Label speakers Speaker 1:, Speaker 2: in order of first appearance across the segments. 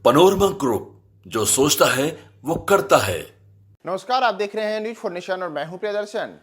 Speaker 1: Panorama group, जो सोचता है वो करता है।
Speaker 2: नमस्कार, आप देख रहे हैं न्यूज फॉर नेशन और मैं हूं प्रियदर्शन।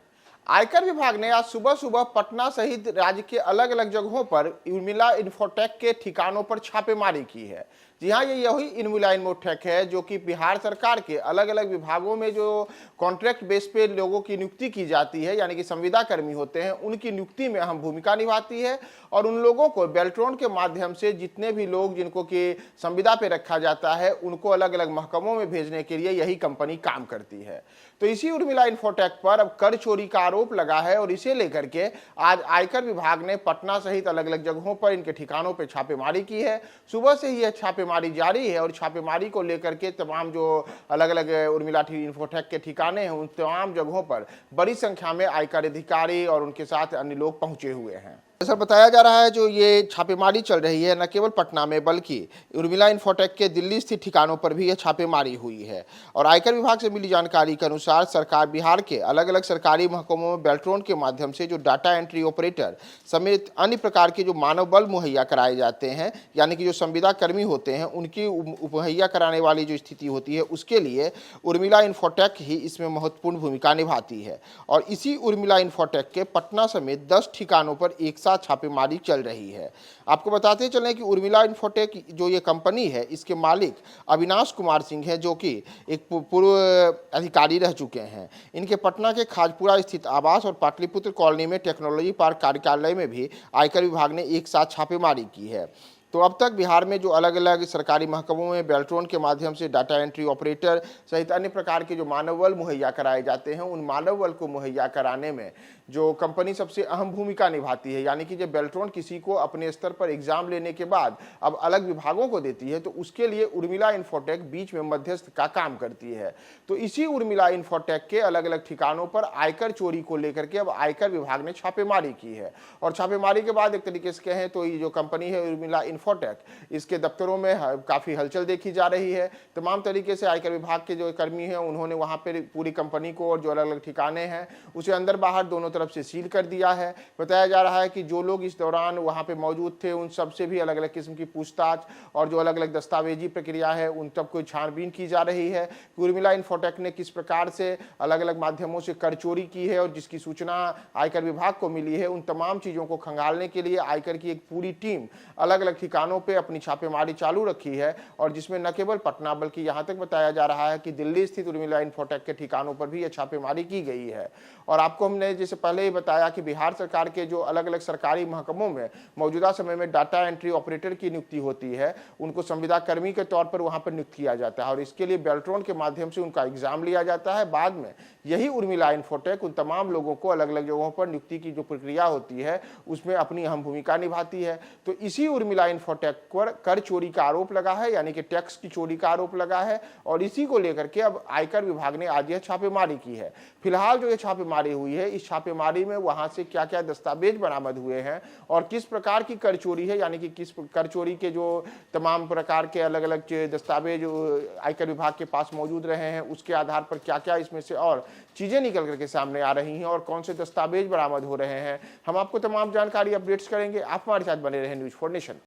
Speaker 2: आयकर विभाग ने आज सुबह सुबह पटना सहित राज्य के अलग अलग जगहों पर उर्मिला इन्फोटेक के ठिकानों पर छापेमारी की है। जी हाँ, ये यही उर्मिला इन्फोटेक है जो कि बिहार सरकार के अलग अलग विभागों में जो कॉन्ट्रैक्ट बेस पे लोगों की नियुक्ति की जाती है, यानी कि संविदा कर्मी होते हैं, उनकी नियुक्ति में अहम भूमिका निभाती है। और उन लोगों को बेल्ट्रॉन के माध्यम से जितने भी लोग जिनको कि संविदा पे रखा जाता है, उनको अलग अलग महकमों में भेजने के लिए यही कंपनी काम करती है। तो इसी उर्मिला इन्फोटेक पर अब कर चोरी का आरोप लगा है और इसे लेकर के आज आयकर विभाग ने पटना सहित अलग अलग जगहों पर इनके ठिकानों पर छापेमारी की है। सुबह से ही यह छापेमारी जारी है और छापेमारी को लेकर के तमाम जो अलग अलग उर्मिला इन्फोटेक के ठिकाने हैं, उन तमाम जगहों पर बड़ी संख्या में आयकर अधिकारी और उनके साथ अन्य लोग पहुंचे हुए हैं। सर, बताया जा रहा है जो ये छापेमारी चल रही है न केवल पटना में बल्कि उर्मिला इन्फोटेक के दिल्ली स्थित ठिकानों पर भी यह छापेमारी हुई है। और आयकर विभाग से मिली जानकारी के अनुसार सरकार बिहार के अलग अलग सरकारी महकमों में बेल्ट्रॉन के माध्यम से जो डाटा एंट्री ऑपरेटर समेत अन्य प्रकार के जो मानव बल मुहैया कराए जाते हैं, यानी कि जो संविदा कर्मी होते हैं, उनकी मुहैया कराने वाली जो स्थिति होती है, उसके लिए उर्मिला इन्फोटेक ही इसमें महत्वपूर्ण भूमिका निभाती है। और इसी उर्मिला इन्फोटेक के पटना समेत 10 ठिकानों पर एक छापेमारी चल रही है। आपको बताते चलें कि उर्मिला इन्फोटेक जो ये कंपनी है, इसके मालिक अविनाश कुमार सिंह है, जो कि एक पूर्व अधिकारी रह चुके हैं। इनके पटना के खाजपुरा स्थित आवास और पाटलिपुत्र कॉलोनी में टेक्नोलॉजी पार्क कार्यालय में भी आयकर विभाग ने एक साथ छापेमारी की है। तो अब तक बिहार में जो अलग अलग सरकारी महकमों में बेल्ट्रॉन के माध्यम से डाटा एंट्री ऑपरेटर सहित अन्य प्रकार के जो मानव बल मुहैया कराए जाते हैं, उन मानव बल को मुहैया कराने में जो कंपनी सबसे अहम भूमिका निभाती है, यानी कि जब बेल्ट्रॉन किसी को अपने स्तर पर एग्जाम लेने के बाद अब अलग विभागों को देती है, तो उसके लिए उर्मिला इन्फोटेक बीच में मध्यस्थ का काम करती है। तो इसी उर्मिला इन्फोटेक के अलग अलग ठिकानों पर आयकर चोरी को लेकर के अब आयकर विभाग ने छापेमारी की है। और छापेमारी के बाद एक तरीके से कहें तो ये जो कंपनी है उर्मिला इन्फोटेक, इसके दफ्तरों में काफी हलचल देखी जा रही है। तमाम तरीके से आयकर विभाग के जो कर्मी हैं, उन्होंने वहां पर पूरी कंपनी को और जो अलग अलग ठिकाने हैं उसे अंदर बाहर दोनों तरफ से सील कर दिया है। बताया जा रहा है कि जो लोग इस दौरान वहां पे मौजूद थे, उन सब से भी अलग अलग किस्म की पूछताछ और जो अलग अलग दस्तावेजी प्रक्रिया है, उन तब को छानबीन की जा रही है। उर्मिला इन्फोटेक ने किस प्रकार से अलग अलग माध्यमों से कर चोरी की है और जिसकी सूचना आयकर विभाग को मिली है, उन तमाम चीजों को खंगालने के लिए आयकर की एक पूरी टीम अलग अलग ठिकानों पे अपनी छापेमारी चालू रखी है। और जिसमें न केवल पटना बल्कि यहां तक बताया जा रहा है कि दिल्ली स्थित उर्मिला इन्फोटेक के ठिकानों पर भी यह छापेमारी की गई है। और आपको हमने जैसे पहले ही बताया कि बिहार सरकार के जो अलग अलग सरकारी महकमों में मौजूदा समय में डाटा एंट्री ऑपरेटर की नियुक्ति होती है, उनको संविदा कर्मी के तौर पर वहां पर नियुक्त किया जाता है और इसके लिए बेल्ट्रॉन के माध्यम से उनका एग्जाम लिया जाता है। बाद में यही उर्मिला इन्फोटेक उन तमाम लोगों को अलग अलग जगहों पर नियुक्ति की जो प्रक्रिया होती है, उसमें अपनी अहम भूमिका निभाती है। तो इसी उर्मिला इन्फोटेक पर कर चोरी का आरोप लगा है, यानी कि टैक्स की चोरी का आरोप लगा है। और इसी को लेकर के अब आयकर विभाग ने आज यह छापेमारी की है। फिलहाल जो ये छापेमारी हुई है, इस छापेमारी में वहां से क्या क्या दस्तावेज बरामद हुए हैं और किस प्रकार की कर चोरी है, यानी कि किस कर चोरी के जो तमाम प्रकार के अलग अलग दस्तावेज आयकर विभाग के पास मौजूद रहे हैं, उसके आधार पर क्या क्या इसमें से और चीजें निकल करके सामने आ रही हैं और कौन से दस्तावेज बरामद हो रहे हैं, हम आपको तमाम जानकारी अपडेट्स करेंगे। आप हमारे साथ बने रहे न्यूज फॉर नेशन।